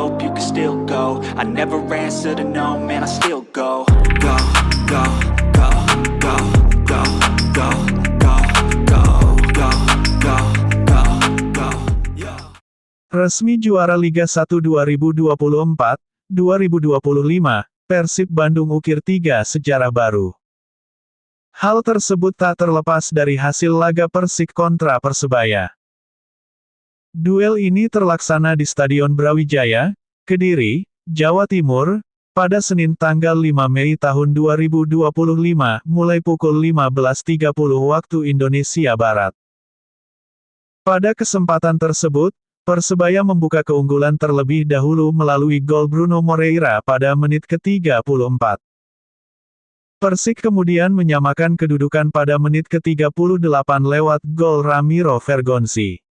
hope you can still go. I never answer to no, man, I still go. Go, go, go, go, go, go, go, go, go, go, go, go, yo. Resmi juara Liga 1 2024-2025, Persib Bandung ukir 3 sejarah baru. Hal tersebut tak terlepas dari hasil laga Persik kontra Persebaya. Duel ini terlaksana di Stadion Brawijaya, Kediri, Jawa Timur, pada Senin tanggal 5 Mei tahun 2025, mulai pukul 15.30 waktu Indonesia Barat. Pada kesempatan tersebut, Persebaya membuka keunggulan terlebih dahulu melalui gol Bruno Moreira pada menit ke-34. Persik kemudian menyamakan kedudukan pada menit ke-38 lewat gol Ramiro Vergonzi.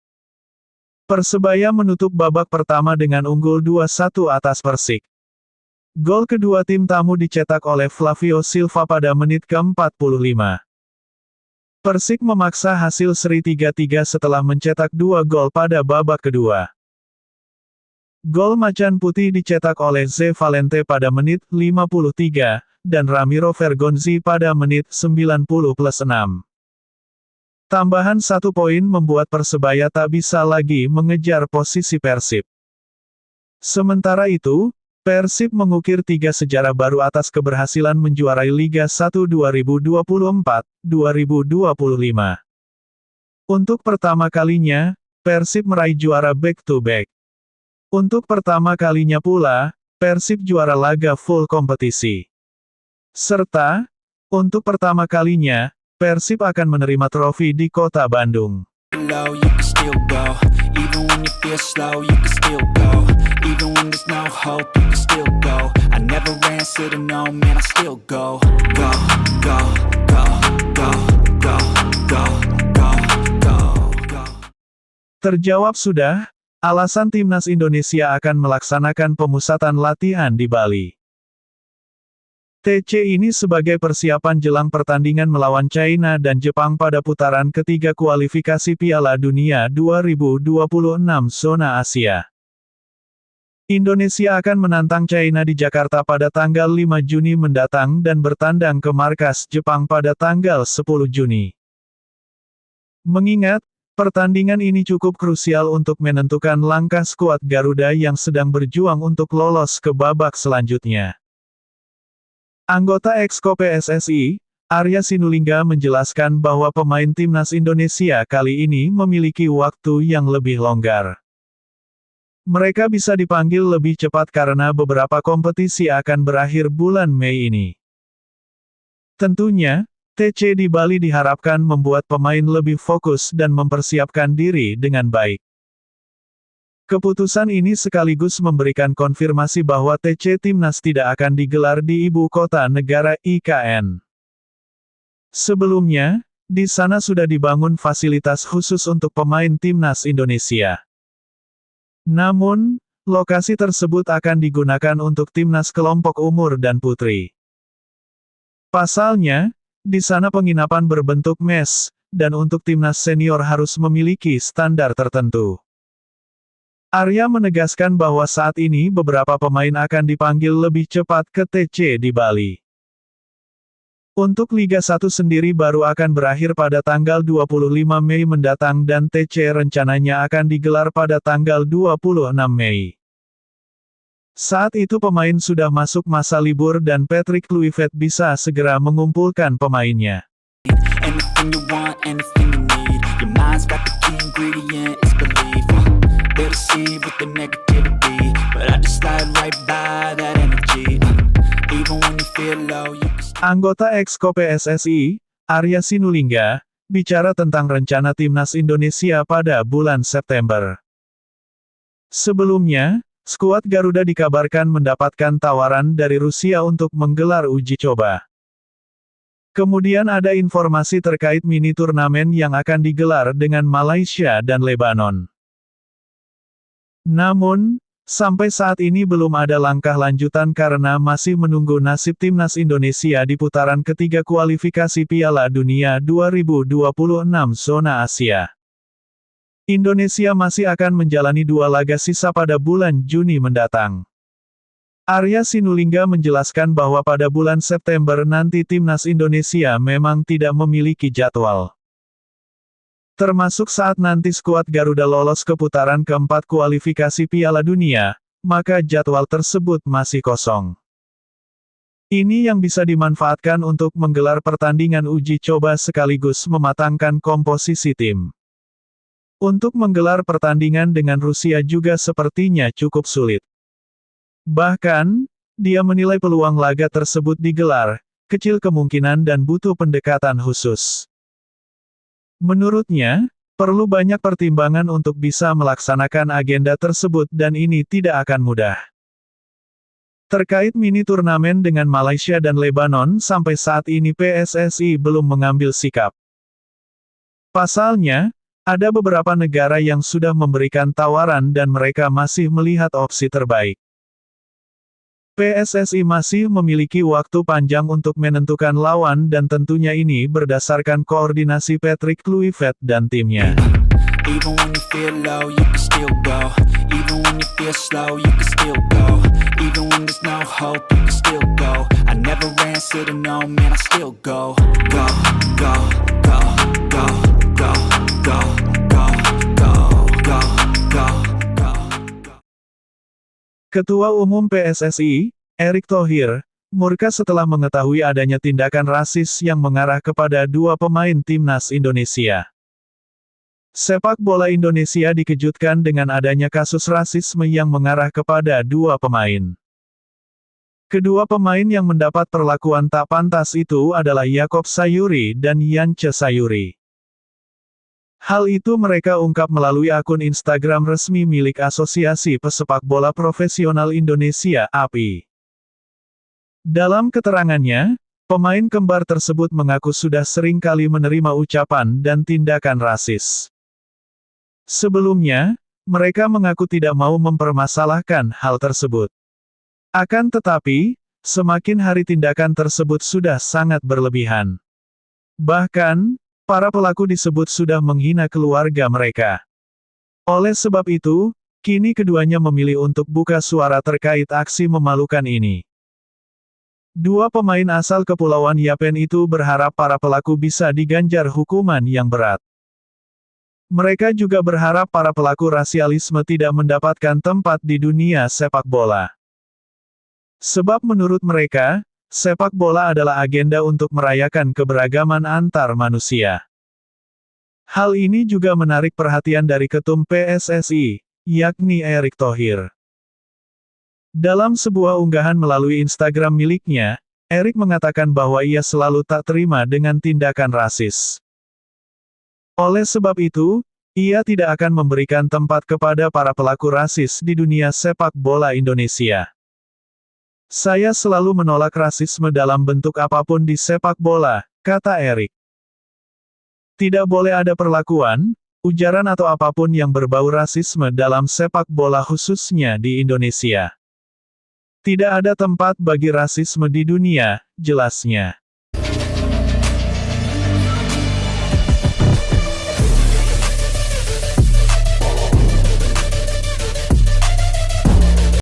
Persebaya menutup babak pertama dengan unggul 2-1 atas Persik. Gol kedua tim tamu dicetak oleh Flavio Silva pada menit ke-45. Persik memaksa hasil seri 3-3 setelah mencetak 2 gol pada babak kedua. Gol Macan Putih dicetak oleh Ze Valente pada menit 53, dan Ramiro Vergonzi pada menit 90+6. Tambahan 1 poin membuat Persebaya tak bisa lagi mengejar posisi Persib. Sementara itu, Persib mengukir 3 sejarah baru atas keberhasilan menjuarai Liga 1 2024-2025. Untuk pertama kalinya, Persib meraih juara back-to-back. Untuk pertama kalinya pula, Persib juara laga full kompetisi. Serta, untuk pertama kalinya, Persib akan menerima trofi di kota Bandung. Low, you can still go. Even when you feel slow, you can still go. Even when there's no hope, you can still go. I never answer to no, man, I still go. Go, go, go, go, go, go, go, go, go. Terjawab sudah, alasan Timnas Indonesia akan melaksanakan pemusatan latihan di Bali. TC ini sebagai persiapan jelang pertandingan melawan China dan Jepang pada putaran ketiga kualifikasi Piala Dunia 2026 zona Asia. Indonesia akan menantang China di Jakarta pada tanggal 5 Juni mendatang dan bertandang ke markas Jepang pada tanggal 10 Juni. Mengingat, pertandingan ini cukup krusial untuk menentukan langkah skuad Garuda yang sedang berjuang untuk lolos ke babak selanjutnya. Anggota Exco PSSI, Arya Sinulinga menjelaskan bahwa pemain Timnas Indonesia kali ini memiliki waktu yang lebih longgar. Mereka bisa dipanggil lebih cepat karena beberapa kompetisi akan berakhir bulan Mei ini. Tentunya, TC di Bali diharapkan membuat pemain lebih fokus dan mempersiapkan diri dengan baik. Keputusan ini sekaligus memberikan konfirmasi bahwa TC Timnas tidak akan digelar di ibu kota negara IKN. Sebelumnya, di sana sudah dibangun fasilitas khusus untuk pemain Timnas Indonesia. Namun, lokasi tersebut akan digunakan untuk Timnas kelompok umur dan putri. Pasalnya, di sana penginapan berbentuk mes, dan untuk Timnas senior harus memiliki standar tertentu. Arya menegaskan bahwa saat ini beberapa pemain akan dipanggil lebih cepat ke TC di Bali. Untuk Liga 1 sendiri baru akan berakhir pada tanggal 25 Mei mendatang dan TC rencananya akan digelar pada tanggal 26 Mei. Saat itu pemain sudah masuk masa libur dan Patrick Kluivert bisa segera mengumpulkan pemainnya. Anything you want, anything you need. Your mind's got the key ingredient, it's belief. They deceive with the negativity, but I just slide right by that energy. Even when you feel low, you can still... Anggota Exco PSSI, Arya Sinulinga, bicara tentang rencana Timnas Indonesia pada bulan September. Sebelumnya, skuad Garuda dikabarkan mendapatkan tawaran dari Rusia untuk menggelar uji coba. Kemudian ada informasi terkait mini turnamen yang akan digelar dengan Malaysia dan Lebanon. Namun, sampai saat ini belum ada langkah lanjutan karena masih menunggu nasib Timnas Indonesia di putaran ketiga kualifikasi Piala Dunia 2026 zona Asia. Indonesia masih akan menjalani 2 laga sisa pada bulan Juni mendatang. Arya Sinulinga menjelaskan bahwa pada bulan September nanti timnas Indonesia memang tidak memiliki jadwal. Termasuk saat nanti skuad Garuda lolos ke putaran keempat kualifikasi Piala Dunia, maka jadwal tersebut masih kosong. Ini yang bisa dimanfaatkan untuk menggelar pertandingan uji coba sekaligus mematangkan komposisi tim. Untuk menggelar pertandingan dengan Rusia juga sepertinya cukup sulit. Bahkan, dia menilai peluang laga tersebut digelar, kecil kemungkinan dan butuh pendekatan khusus. Menurutnya, perlu banyak pertimbangan untuk bisa melaksanakan agenda tersebut dan ini tidak akan mudah. Terkait mini turnamen dengan Malaysia dan Lebanon sampai saat ini PSSI belum mengambil sikap. Pasalnya, ada beberapa negara yang sudah memberikan tawaran dan mereka masih melihat opsi terbaik. PSSI masih memiliki waktu panjang untuk menentukan lawan dan tentunya ini berdasarkan koordinasi Patrick Kluivert dan timnya. Even when you feel low, you can still go. Even when you feel slow, you can still go. Even when there's no hope, you can still go. I never answer to no, man, I still go. Go, go, go, go, go, go, go, go, go, go, go. Ketua Umum PSSI, Erick Thohir, murka setelah mengetahui adanya tindakan rasis yang mengarah kepada 2 pemain timnas Indonesia. Sepak bola Indonesia dikejutkan dengan adanya kasus rasisme yang mengarah kepada 2 pemain. Kedua pemain yang mendapat perlakuan tak pantas itu adalah Yaakob Sayuri dan Yance Sayuri. Hal itu mereka ungkap melalui akun Instagram resmi milik Asosiasi Pesepak Bola Profesional Indonesia (API). Dalam keterangannya, pemain kembar tersebut mengaku sudah sering kali menerima ucapan dan tindakan rasis. Sebelumnya, mereka mengaku tidak mau mempermasalahkan hal tersebut. Akan tetapi, semakin hari tindakan tersebut sudah sangat berlebihan. Bahkan, para pelaku disebut sudah menghina keluarga mereka. Oleh sebab itu, kini keduanya memilih untuk buka suara terkait aksi memalukan ini. 2 pemain asal Kepulauan Yapen itu berharap para pelaku bisa diganjar hukuman yang berat. Mereka juga berharap para pelaku rasialisme tidak mendapatkan tempat di dunia sepak bola. Sebab menurut mereka, sepak bola adalah agenda untuk merayakan keberagaman antar manusia. Hal ini juga menarik perhatian dari Ketum PSSI, yakni Erick Thohir. Dalam sebuah unggahan melalui Instagram miliknya, Erick mengatakan bahwa ia selalu tak terima dengan tindakan rasis. Oleh sebab itu, ia tidak akan memberikan tempat kepada para pelaku rasis di dunia sepak bola Indonesia. Saya selalu menolak rasisme dalam bentuk apapun di sepak bola, kata Erick. Tidak boleh ada perlakuan, ujaran atau apapun yang berbau rasisme dalam sepak bola khususnya di Indonesia. Tidak ada tempat bagi rasisme di dunia, jelasnya.